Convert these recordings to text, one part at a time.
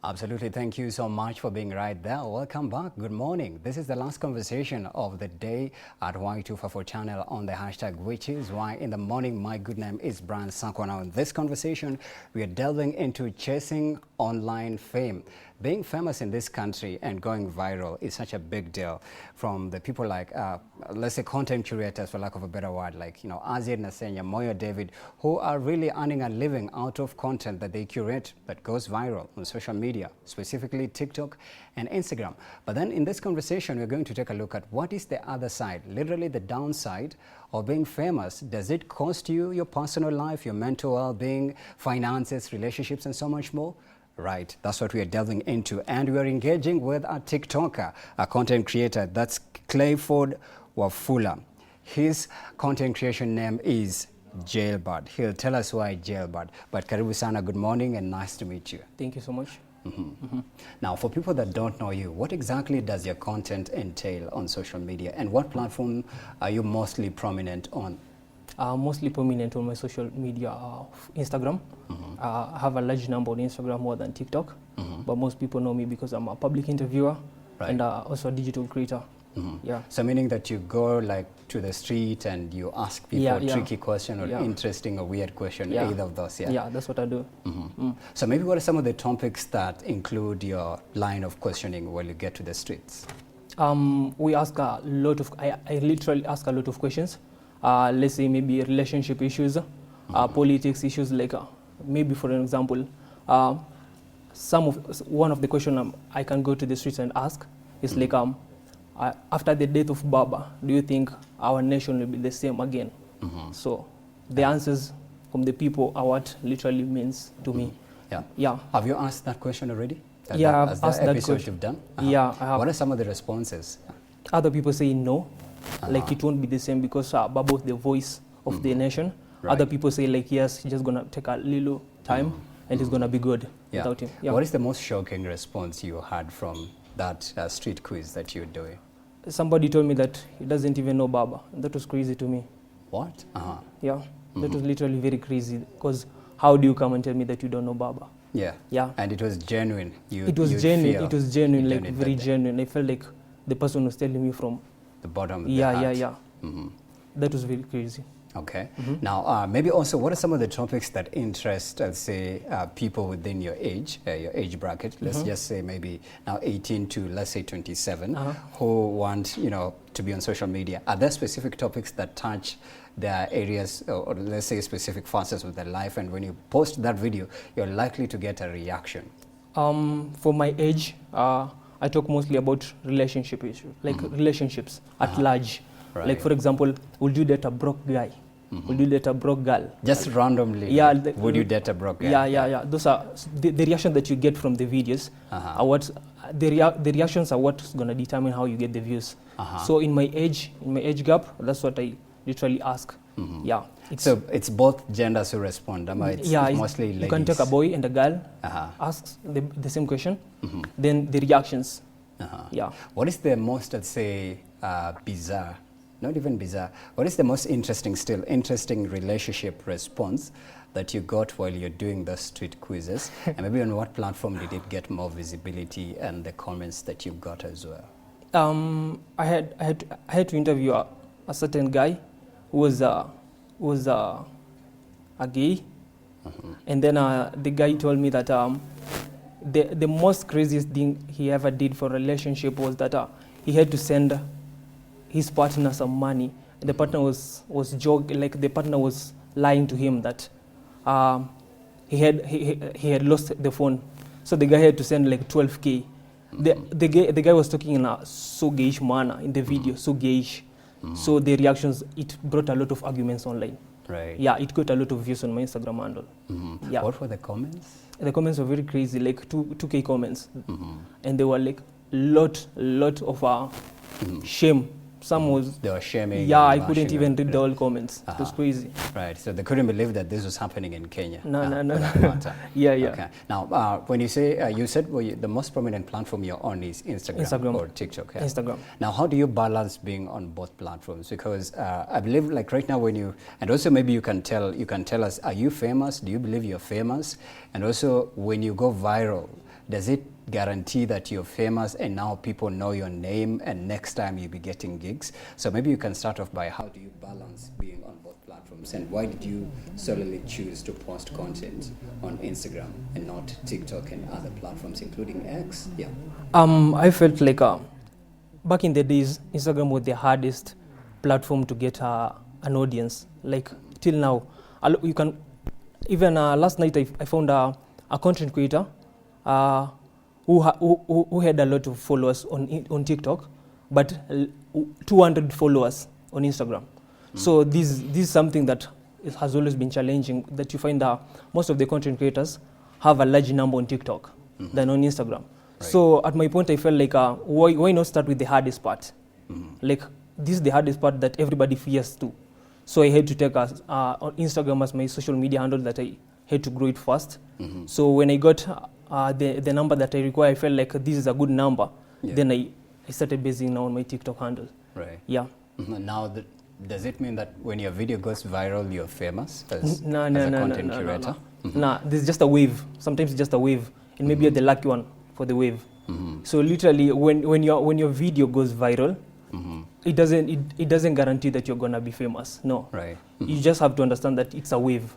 Absolutely. Thank you so much for being right there. Welcome back. Good morning. This is the last conversation of the day at Y254 channel on the hashtag, which is why in the morning. My good name is Brian Sanko. Now, in this conversation, we are delving into chasing online fame. Being famous in this country and going viral is such a big deal. From the people like, let's say, content curators, for lack of a better word, like, Azir Nasenya, Moyo David, who are really earning a living out of content that they curate that goes viral on social media, specifically TikTok and Instagram. But then in this conversation, we're going to take a look at what is the other side, literally the downside of being famous. Does it cost you your personal life, your mental well-being, finances, relationships, and so much more? Right, that's what we are delving into, and we are engaging with a TikToker, a content creator. That's Clayford Wafula. His content creation name is Jailbird. He'll tell us why Jailbird. But karibu sana, good morning and nice to meet you. Thank you so much. Now, for people that don't know you, what exactly does your content entail on social media, and what platform are you mostly prominent on? Mostly prominent on my social media, Instagram. I have a large number on Instagram, more than TikTok. But most people know me because I'm a public interviewer, right, and also a digital creator. Yeah. So meaning that you go like to the street and you ask people a tricky question or interesting or weird question, either of those, Yeah, that's what I do. So maybe what are some of the topics that include your line of questioning when you get to the streets? We ask a lot of, I literally ask a lot of questions. Let's say maybe relationship issues, politics issues, like maybe for an example, one of the questions I can go to the streets and ask is like, after the death of Baba, do you think our nation will be the same again? So the answers from the people are what literally means to me. Yeah. Have you asked that question already? Yeah, I've asked that question. You've done? Yeah, I have. What are some of the responses? Other people say no. Like it won't be the same because Baba is the voice of the nation. Right. Other people say like, yes, he's just gonna take a little time and it's gonna be good without him. Yeah. What is the most shocking response you had from that street quiz that you're doing? Somebody told me that he doesn't even know Baba. That was crazy to me. What? Yeah, that was literally very crazy, because how do you come and tell me that you don't know Baba? Yeah. And it was genuine. It was genuine. It was genuine, like very genuine. I felt like the person was telling me from the bottom of the heart. Yeah. That was very crazy. Okay. Now, maybe also, what are some of the topics that interest, let's say, people within your age bracket? Let's just say maybe now 18 to, let's say, 27, who want, to be on social media. Are there specific topics that touch their areas, or let's say specific facets of their life, and when you post that video, you're likely to get a reaction? For my age, I talk mostly about relationship issues, like relationships at large. Right. Like, for example, would you date a broke guy? Would you date a broke girl? Just like, randomly? Yeah. Would you date a broke guy? Yeah. Those are the reaction that you get from the videos. Are what the reactions are what's gonna determine how you get the views. So in my age gap, that's what I literally ask. Yeah. So it's both genders who respond. It's mostly ladies. You can take a boy and a girl, asks the same question, then the reactions. Yeah. What is the most, let's say, bizarre, not even bizarre, what is the most interesting relationship response that you got while you're doing the street quizzes? And maybe on what platform did it get more visibility, and the comments that you got as well? I had to interview a certain guy who was a gay, and then the guy told me that the most craziest thing he ever did for a relationship was that he had to send his partner some money. The partner was joking, like the partner was lying to him that he had lost the phone, so the guy had to send like 12K. The guy was talking in a so gayish manner in the video, so gayish. So the reactions, it brought a lot of arguments online. Right. Yeah, it got a lot of views on my Instagram handle. Yeah. What were the comments? The comments were very crazy, like 2K comments, and they were like lot of shame. They were shaming. Yeah, I couldn't even read the whole comments. It was crazy. Right, so they couldn't believe that this was happening in Kenya. No. Yeah. Okay. Now, when you say, you said the most prominent platform you're on is Instagram or TikTok. Yeah? Instagram. Now, how do you balance being on both platforms? Because I believe, like right now, and also maybe you can tell us, are you famous? Do you believe you're famous? And also, when you go viral, does it guarantee that you're famous and now people know your name and next time you'll be getting gigs? So maybe you can start off by how do you balance being on both platforms, and why did you solely choose to post content on Instagram and not TikTok and other platforms, including X? Yeah. I felt like back in the days, Instagram was the hardest platform to get an audience. Like till now, you can even last night I found a content creator who had a lot of followers on TikTok, but 200 followers on Instagram. So this is something that has always been challenging, that you find most of the content creators have a large number on TikTok than on Instagram. Right. So at my point, I felt like why not start with the hardest part? Like this is the hardest part that everybody fears to. So I had to take on Instagram as my social media handle, that I had to grow it fast. So when I got the number that I require, I felt like this is a good number. Yeah. Then I started basing now on my TikTok handle. Right. Yeah. Now, does it mean that when your video goes viral, you're famous as a content curator? Nah, this is just a wave. Sometimes it's just a wave, and maybe you're the lucky one for the wave. So literally, when your video goes viral, it doesn't guarantee that you're gonna be famous. No. Right. You just have to understand that it's a wave.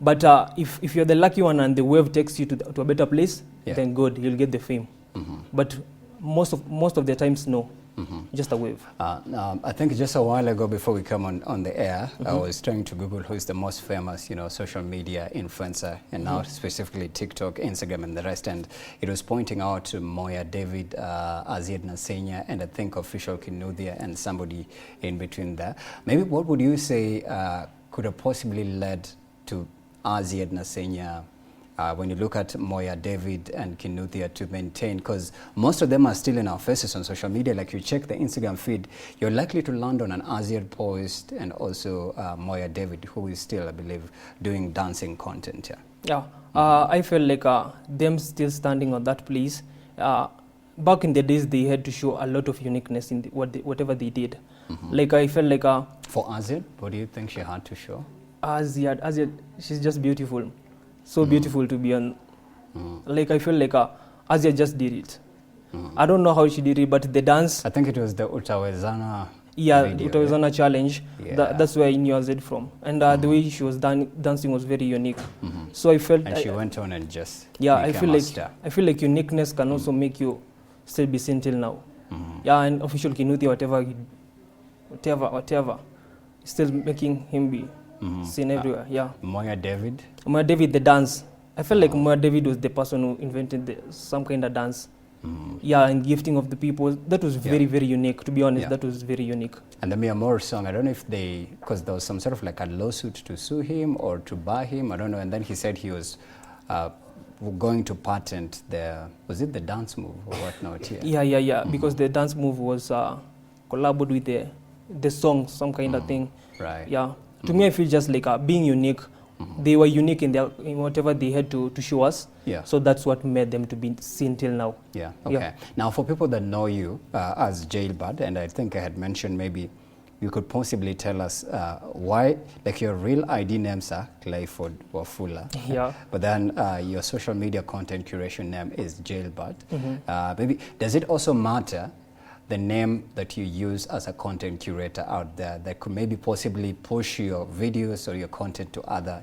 But if you're the lucky one and the wave takes you to a better place, then good, you'll get the fame. But most of the times, no. Just a wave. I think just a while ago, before we come on the air, I was trying to Google who is the most famous, social media influencer, and now specifically TikTok, Instagram, and the rest. And it was pointing out to Moya David, Aziad Nasenya, and I think Official Kinuthia, and somebody in between there. Maybe what would you say could have possibly led to Aziad Nasenya, when you look at Moya David and Kinuthia, to maintain, because most of them are still in our faces on social media. Like you check the Instagram feed, you're likely to land on an Aziad post, and also Moya David, who is still, I believe, doing dancing content. Yeah, I feel like them still standing on that place. Back in the days, they had to show a lot of uniqueness in whatever they did. Like I felt like for Aziad, what do you think she had to show? Aziad, she's just beautiful. So beautiful to be on. Like I feel like Aziad just did it. I don't know how she did it, but the dance. I think it was the Utawezana. Yeah, video, Utawezana challenge. Yeah. That's where I knew Aziad from, and the way she was dancing was very unique. So I felt. And she went on and just. Yeah, I feel like uniqueness can also make you still be seen till now. Yeah, and Official Kinuthia, whatever, still making him be seen everywhere. Yeah. Moya David, the dance. I felt like Moya David was the person who invented some kind of dance. Yeah, and gifting of the people. That was very, very unique. To be honest, that was very unique. And the Mia Moore song, I don't know if because there was some sort of like a lawsuit to sue him or to buy him, I don't know. And then he said he was going to patent was it the dance move or whatnot? Yeah. Because the dance move was collaborated with the song, some kind of thing. Right. Yeah. To me, I feel just like being unique. They were unique in whatever they had to show us. Yeah. So that's what made them to be seen till now. Yeah. Okay. Yeah. Now, for people that know you as Jailbird, and I think I had mentioned, maybe you could possibly tell us why, like your real ID names are Clifford Wafula. Yeah. But then your social media content curation name is Jailbird. Maybe does it also matter the name that you use as a content curator out there that could maybe possibly push your videos or your content to other,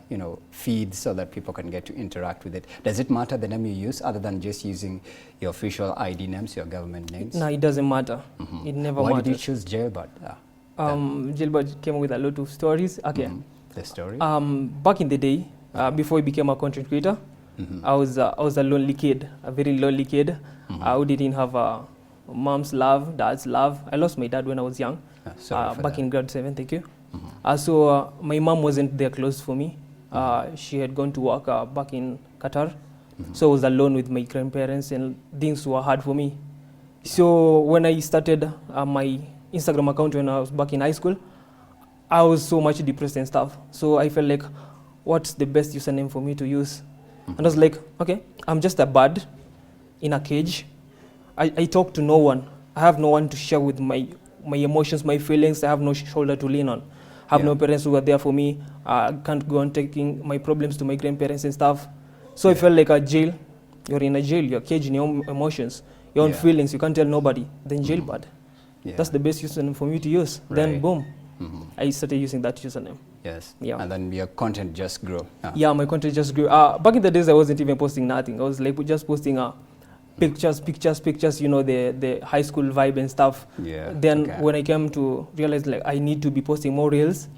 feeds so that people can get to interact with it? Does it matter the name you use other than just using your official ID names, your government names? No, it doesn't matter. It never matters. Why did you choose Jailbird? Jailbird came with a lot of stories. Okay. The story? Back in the day, before I became a content creator, I was a lonely kid, a very lonely kid. Who didn't have mom's love, dad's love. I lost my dad when I was young, back in grade 7, thank you. So my mom wasn't there close for me. She had gone to work back in Qatar. So I was alone with my grandparents, and things were hard for me. So when I started my Instagram account when I was back in high school, I was so much depressed and stuff. So I felt like, what's the best username for me to use? And I was like, okay, I'm just a bird in a cage. I talk to no one. I have no one to share with my emotions, my feelings. I have no shoulder to lean on. I have no parents who are there for me. I can't go on taking my problems to my grandparents and stuff. So I felt like a jail you're in a jail, you're caged in your own emotions, your own Yeah. feelings, you can't tell nobody, then jailbird. Yeah. That's the best username for me to use. Then Right. boom, Mhm. I started using that username. Yes. Yeah. And then your content just grew. Yeah, my content just grew. Back in the days, I wasn't even posting nothing. I was like just posting pictures, you know, the high school vibe and stuff. Yeah. Then okay. when I came to realize like I need to be posting more reels,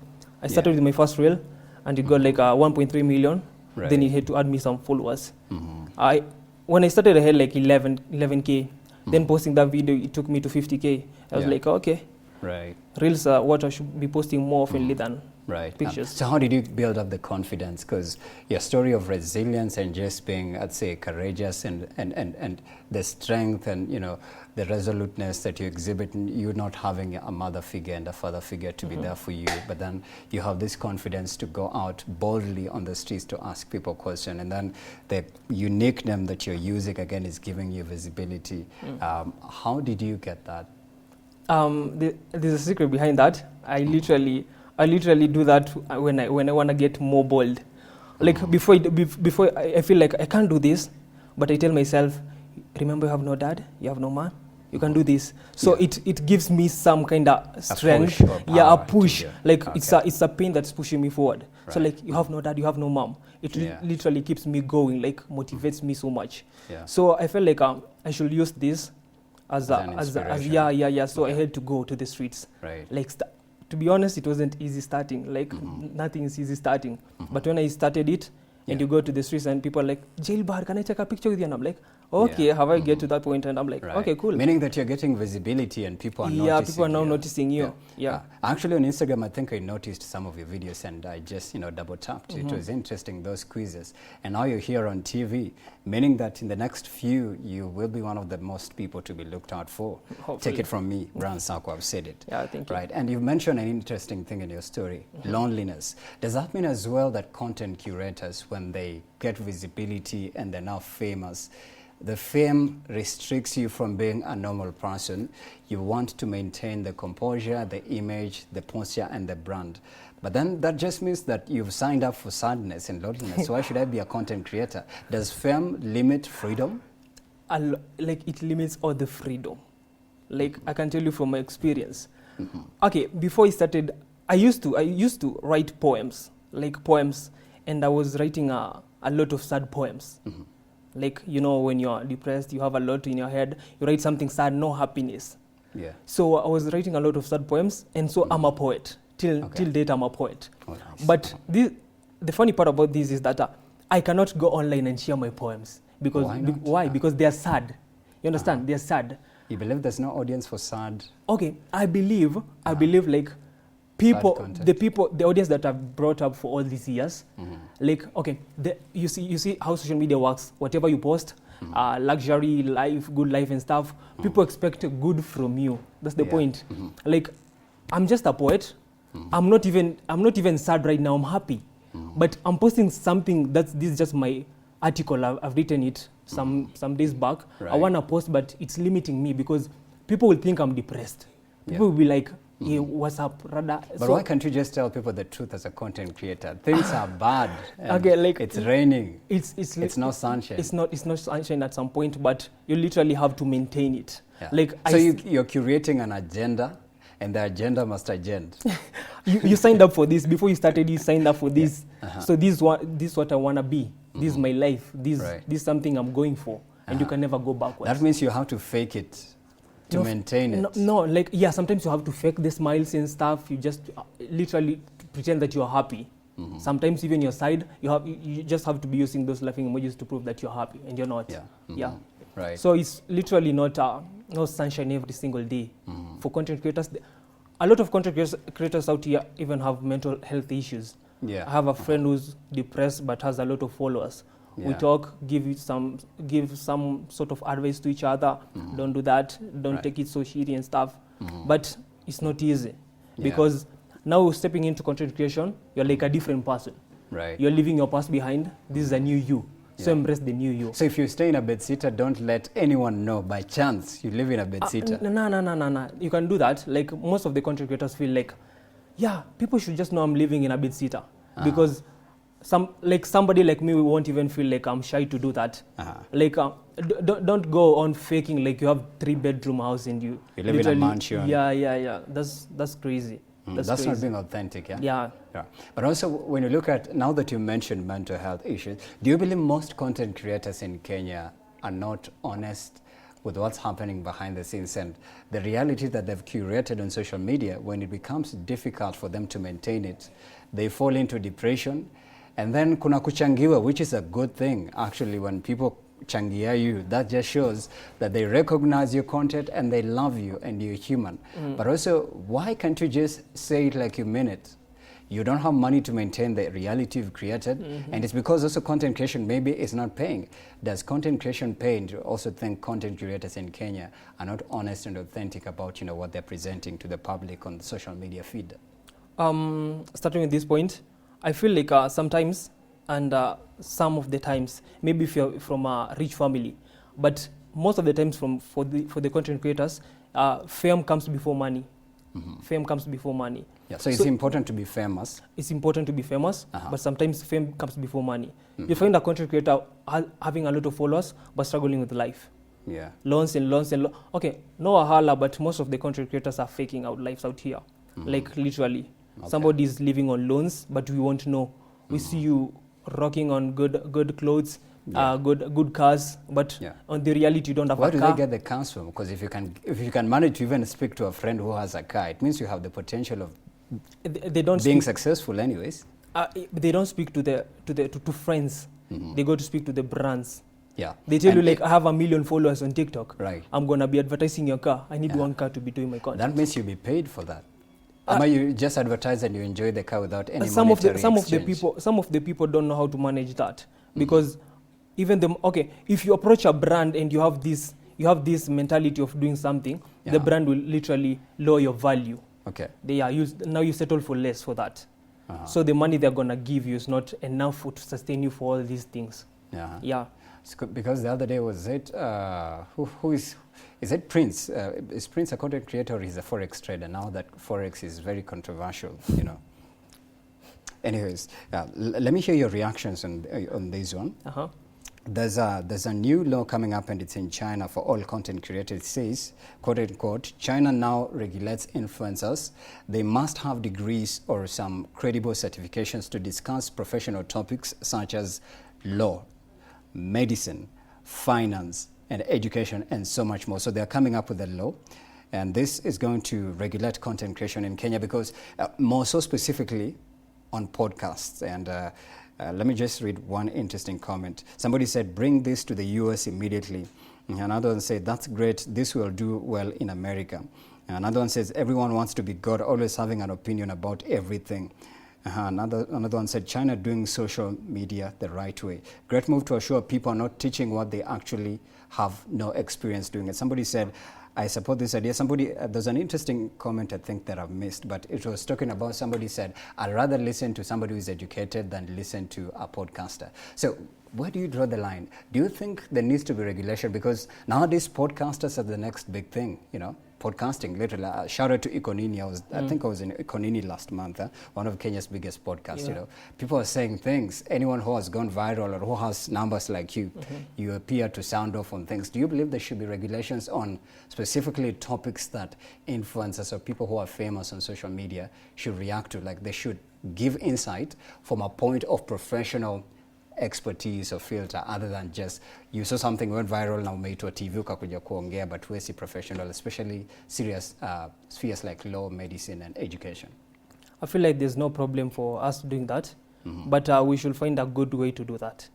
I started Yeah. with my first reel, and it got like 1.3 million. Right. Then it had to add me some followers. Mhm. When I started, I had like 11K. Then posting that video, it took me to 50K. I was Yeah. like, okay, Right. reels are what I should be posting more oftenly than Right. pictures. So how did you build up the confidence? Because your story of resilience and just being, I'd say, courageous and the strength and, you know, the resoluteness that you exhibit, and you not having a mother figure and a father figure to be there for you, but then you have this confidence to go out boldly on the streets to ask people questions, and then the unique name that you're using again is giving you visibility. How did you get that? There's a secret behind that. I literally do that when I want to get more bold. Like before I feel like I can't do this, but I tell myself, remember, you have no dad, you have no mom, you can do this. So Yeah. it gives me some kind of strength. push or Yeah, a power to push. do. Like Okay. it's a pain that's pushing me forward. So Right. like, you have no dad, you have no mom. It Yeah. literally keeps me going. Like motivates me so much. Yeah. So I felt like I should use this as an yeah. So I Okay. had to go to the streets. Right. Like to be honest, it wasn't easy starting. Like nothing is easy starting. But when I started it, and Yeah. you go to the streets and people are like, jailbird, can I take a picture with you? And I'm like, okay, Yeah. have I get to that point? And I'm like, Right. okay, cool. Meaning that you're getting visibility and people are Yeah, noticing people are now you. noticing you. Yeah. Actually, on Instagram, I think I noticed some of your videos and I just, you know, double tapped. It was interesting, those quizzes. And now you're here on TV, meaning that in the next few, you will be one of the most people to be looked out for. Hopefully. Take it from me, Brian Sako, I've said it. Yeah, thank you. Right. And you've mentioned an interesting thing in your story, loneliness. Does that mean as well that content curators, when they get visibility and they're now famous, the fame restricts you from being a normal person? You want to maintain the composure, the image, the posture, and the brand. But then that just means that you've signed up for sadness and loneliness. So why should I be a content creator? Does fame limit freedom? Like it limits all the freedom. Like I can tell you from my experience. Okay, before I started, I used to write poems, and I was writing a lot of sad poems. Like, you know, when you're depressed, you have a lot in your head, you write something sad, no happiness. Yeah. So I was writing a lot of sad poems, and so I'm a poet. Till date, I'm a poet. Oh, nice. But the funny part about this is that I cannot go online and share my poems. Because Why not? why? Because they are sad. You understand? They are sad. You believe there's no audience for sad? Okay, I believe like people, content. the audience that I've brought up for all these years, like, okay, you see how social media works. Whatever you post, luxury life, good life and stuff, people expect good from you. That's the point. Like, I'm just a poet. I'm not even sad right now. I'm happy, but I'm posting something this is just my article. I've written it some days back. Right. I want to post, but it's limiting me because people will think I'm depressed. People will be like, hey, what's up, Rada? But why can't you just tell people the truth as a content creator? Things are bad. And Okay, like, it's raining. It's not sunshine. It's not sunshine at some point, but you literally have to maintain it. Yeah. Like, so you're curating an agenda, and the agenda must agenda. you signed up for this before you started. You signed up for this. So this is what I wanna be. This is my life. This is something I'm going for, and you can never go backwards. That means you have to fake it to maintain it. No, like, yeah, sometimes you have to fake the smiles and stuff. You just literally pretend that you're happy. Sometimes even your side, you just have to be using those laughing emojis to prove that you're happy, and you're not. Yeah. Yeah. Right. So it's literally not no sunshine every single day. For content creators, a lot of content creators out here even have mental health issues. Yeah. I have a friend who's depressed but has a lot of followers. We Yeah. talk, give some sort of advice to each other. Don't do that. Don't take it so shitty and stuff. But it's not easy because now stepping into content creation, you're like a different person. Right. You're leaving your past behind. This is a new you. So embrace the new you. So if you stay in a bedsitter, don't let anyone know by chance you live in a bedsitter. No. You can do that. Like, most of the content creators feel like, yeah, people should just know I'm living in a bedsitter because somebody like me won't even feel like I'm shy to do that. Like don't go on faking like you have 3-bedroom house and you live in a mansion. Yeah. That's crazy. That's crazy. not being authentic. Yeah. But also, when you look at, now that you mentioned mental health issues, do you believe most content creators in Kenya are not honest with what's happening behind the scenes and the reality that they've curated on social media? When it becomes difficult for them to maintain it, they fall into depression, and then kuna kuchangiwa, which is a good thing. Actually, when people changia you, that just shows that they recognize your content and they love you and you're human. But also, why can't you just say it like you mean it? You don't have money to maintain the reality you've created, and it's because also content creation maybe is not paying. Does content creation pay? And you also think content creators in Kenya are not honest and authentic about what they're presenting to the public on the social media feed? Starting with this point, I feel like sometimes, and some of the times, maybe if you're from a rich family, but most of the times for the content creators, fame comes before money. Fame comes before money. Yeah, so it's important to be famous. It's important to be famous, but sometimes fame comes before money. You find a content creator having a lot of followers, but struggling with life. Yeah. Loans and loans. Okay, no wahala, but most of the content creators are faking out lives out here. Like literally. Okay. Somebody is living on loans, but we won't know. We see you rocking on good clothes, good cars, but on the reality you don't have a car. Where do they get the cars from? Because if you can manage to even speak to a friend who has a car, it means you have the potential of being successful anyways. They don't speak to friends. They go to speak to the brands. Yeah. They tell you like, I have 1 million followers on TikTok. Right. I'm going to be advertising your car. I need one car to be doing my content. That means you'll be paid for that. Or you just advertise and you enjoy the car without any monetary exchange? Some of the people don't know how to manage that, because even if you approach a brand and you have this mentality of doing something, the brand will literally lower your value. Okay. Now you settle for less for that. So the money they're gonna give you is not enough to sustain you for all these things. Yeah. Because the other day was it who is it Prince? Is Prince a content creator or is a forex trader? Now that forex is very controversial, Anyways, let me hear your reactions on this one. There's a new law coming up, and it's in China for all content creators. It says, quote unquote, China now regulates influencers. They must have degrees or some credible certifications to discuss professional topics such as law, medicine, finance, and education, and so much more. So they're coming up with a law, and this is going to regulate content creation in Kenya, because more so specifically on podcasts. And let me just read one interesting comment. Somebody said, bring this to the US immediately. Another one said, that's great, this will do well in America. Another one says, everyone wants to be God, always having an opinion about everything. Another one said, China doing social media the right way. Great move to assure people are not teaching what they actually have no experience doing it. Somebody said, I support this idea. There's an interesting comment I think that I've missed, but it was talking about, somebody said, I'd rather listen to somebody who's educated than listen to a podcaster. So where do you draw the line? Do you think there needs to be regulation? Because nowadays podcasters are the next big thing, podcasting, literally. Shout out to Ikonini. I think I was in Ikonini last month, one of Kenya's biggest podcasts. People are saying things. Anyone who has gone viral or who has numbers like you, you appear to sound off on things. Do you believe there should be regulations on specifically topics that influencers or people who are famous on social media should react to? Like they should give insight from a point of professional expertise or filter, other than just you saw something went viral na umeitwa TV ukakuja kuongea, but we're professional, especially serious spheres like law, medicine, and education. I feel like there's no problem for us doing that, but we should find a good way to do that.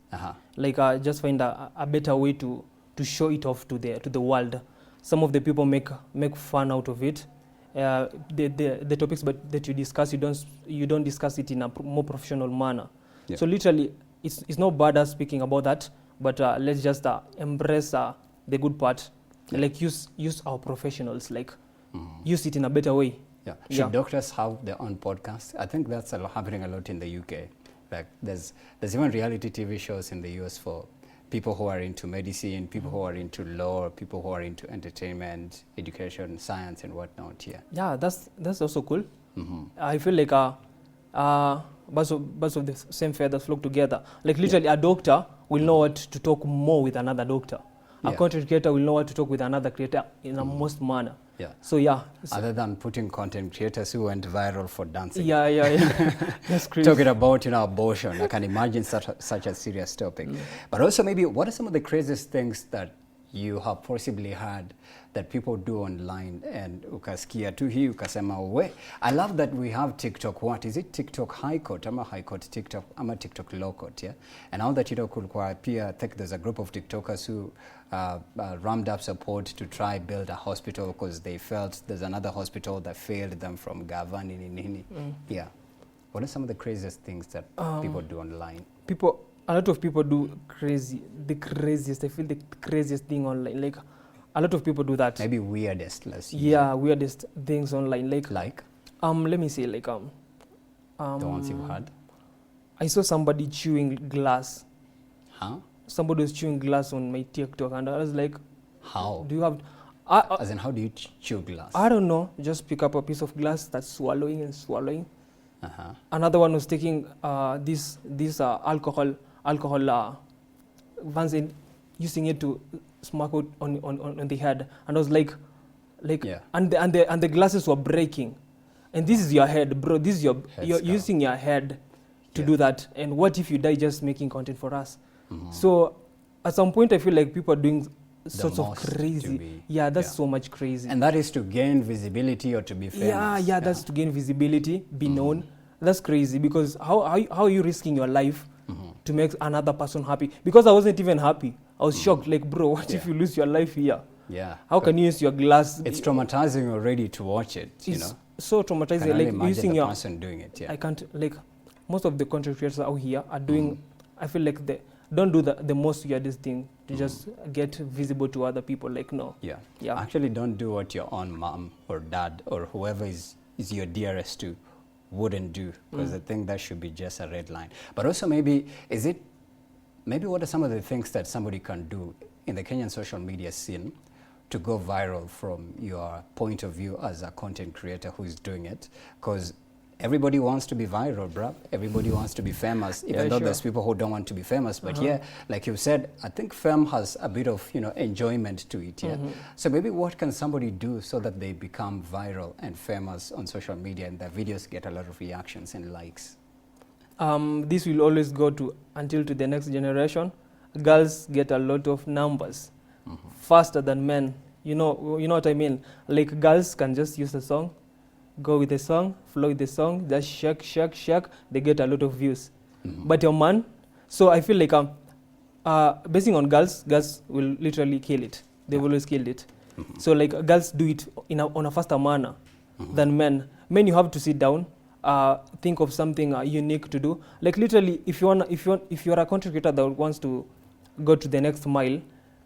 Like just find a better way to show it off to the world. Some of the people make fun out of it. The topics that you discuss, you don't discuss it in a more professional manner. Yeah. So literally, it's not bad us speaking about that, but let's just embrace the good part. Like use our professionals, like use it in a better way. Yeah. Should doctors have their own podcast? I think that's happening a lot in the UK. Like there's even reality TV shows in the US for people who are into medicine, people who are into law, people who are into entertainment, education, science, and whatnot. Yeah. Yeah, that's also cool. I feel like birds of the same feathers flock together. Like literally, a doctor will know what to talk more with another doctor. A content creator will know what to talk with another creator in a most manner. Yeah. So yeah. Other than putting content creators who went viral for dancing. Yeah. That's crazy. Talking about, abortion, I can imagine such a serious topic. But also maybe, what are some of the craziest things that you have possibly heard that people do online and ukasikia tu hii ukasema we? I love that we have TikTok. What is it? TikTok High Court, ama High Court TikTok, ama TikTok Low Court, yeah? And now that kulikuwa pia, I think there's a group of TikTokers who rammed up support to try build a hospital because they felt there's another hospital that failed them from governing. Yeah. What are some of the craziest things that people do online? A lot of people do the craziest thing online. Like, a lot of people do that. Maybe weirdest, let's use. Yeah, weirdest things online. Like, let me say, like, the ones you've had. I saw somebody chewing glass. Huh? Somebody was chewing glass on my TikTok, and I was like, how? Do you have... as in, how do you chew glass? I don't know. Just pick up a piece of glass, that's swallowing and swallowing. Another one was taking this alcohol once in using it to smack out on the head, and I was like, and the glasses were breaking, and this is your head, bro. This is you're using your head to do that, and what if you die just making content for us? So at some point I feel like people are doing sorts of crazy. That's so much crazy. And that is to gain visibility or to be famous. Yeah, that's to gain visibility, be known. That's crazy, because how are you risking your life to make another person happy? Because I wasn't even happy. I was shocked. Like, bro, what if you lose your life here? Yeah. How can you use your glass? It's traumatizing already to watch it. It's so traumatizing. Can like imagine using the person doing it. Yeah. I can't. Like, most of the content creators out here are doing. I feel like they don't do the most weirdest thing to just get visible to other people. Like, no. Yeah. Actually, don't do what your own mom or dad or whoever is your dearest to wouldn't do, because I think that should be just a red line. But also maybe what are some of the things that somebody can do in the Kenyan social media scene to go viral from your point of view as a content creator who is doing it? Because everybody wants to be viral, bruh. Everybody wants to be famous, even though there's people who don't want to be famous. But like you said, I think fame has a bit of, enjoyment to it, yeah? So maybe what can somebody do so that they become viral and famous on social media and their videos get a lot of reactions and likes? This will always go until to the next generation. Girls get a lot of numbers faster than men. You know what I mean? Like, girls can just use the song, go with the song, flow with the song, just shake, they get a lot of views. But your man, so I feel like basing on girls will literally kill it. They've always killed it. So like, girls do it on a faster manner than men. Men, you have to sit down, think of something unique to do. Like, literally, if you're a content creator that wants to go to the next mile,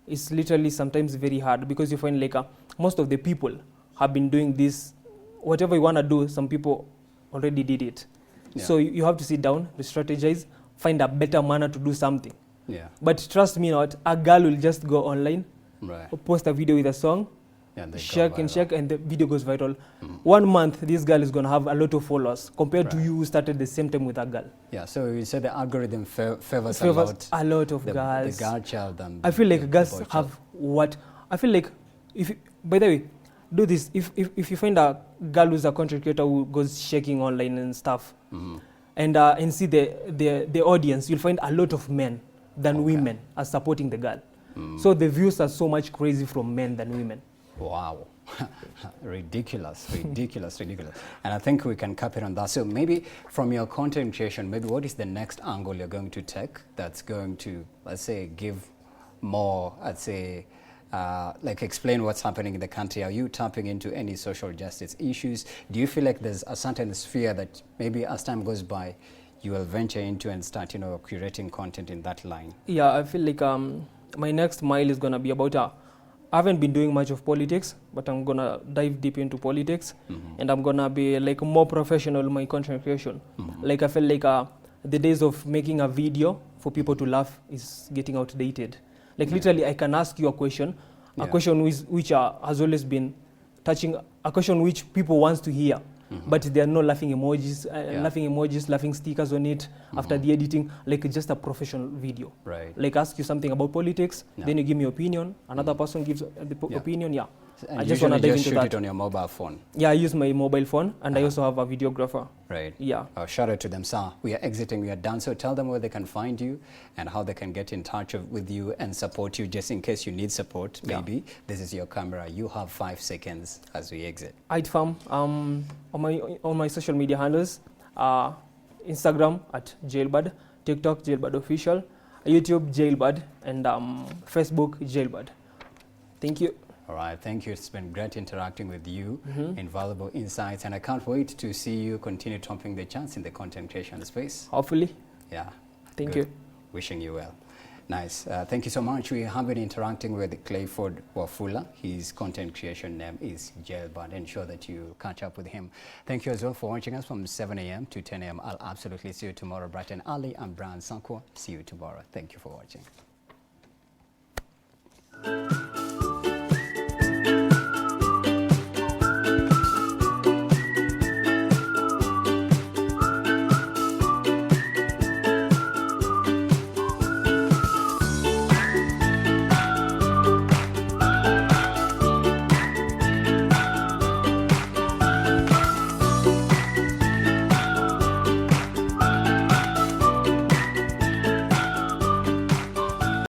it's literally sometimes very hard, because you find like most of the people have been doing this. Whatever you want to do, some people already did it. So you have to sit down, strategize, find a better manner to do something. But trust me not, a girl will just go online, post a video with a song, shake, and the video goes viral. 1 month, this girl is going to have a lot of followers compared to you who started the same time with a girl. Yeah, so you said the algorithm favors a lot of girls. The girl child. And I feel like girls have what? I feel like, by the way, do this. If you find a girl who's a content creator who goes shaking online and stuff, and see the audience, you'll find a lot of men than women are supporting the girl. So the views are so much crazy from men than women. Wow. ridiculous. And I think we can cap it on that. So maybe from your content creation, maybe what is the next angle you're going to take that's going to, let's say, give more, let's say, like explain what's happening in the country? Are you tapping into any social justice issues? Do you feel like there's a certain sphere that maybe as time goes by, you will venture into and start, curating content in that line? Yeah, I feel like my next mile is going to be about, I haven't been doing much of politics, but I'm going to dive deep into politics, and I'm going to be like more professional in my content creation. Like, I feel like the days of making a video for people to laugh is getting outdated. Like, literally, I can ask you a question which has always been touching, a question which people wants to hear. but there are no laughing emojis, laughing stickers on it after the editing, like just a professional video. Right. Like ask you something about politics, then you give me opinion, another person gives the opinion, And I just want to dive into shoot that. it on your mobile phone. Yeah, I use my mobile phone, and I also have a videographer. Right. Yeah. Shout out to them, sir. We are exiting, we are done. So tell them where they can find you and how they can get in touch with you and support you, just in case you need support. Maybe this is your camera. You have 5 seconds as we exit. I'd on my social media handles, Instagram at Jailbird, TikTok Jailbird Official, YouTube Jailbird, and Facebook Jailbird. Thank you. All right, thank you. It's been great interacting with you, invaluable insights, and I can't wait to see you continue topping the charts in the content creation space. Hopefully. Yeah. Thank Good. you. Wishing you well. Nice. Thank you so much. We have been interacting with Clayford Wafula. His content creation name is Jailbird. Ensure that you catch up with him. Thank you as well for watching us from 7 a.m. to 10 a.m. I'll absolutely see you tomorrow, bright and early. I'm Brian Sanko. See you tomorrow. Thank you for watching.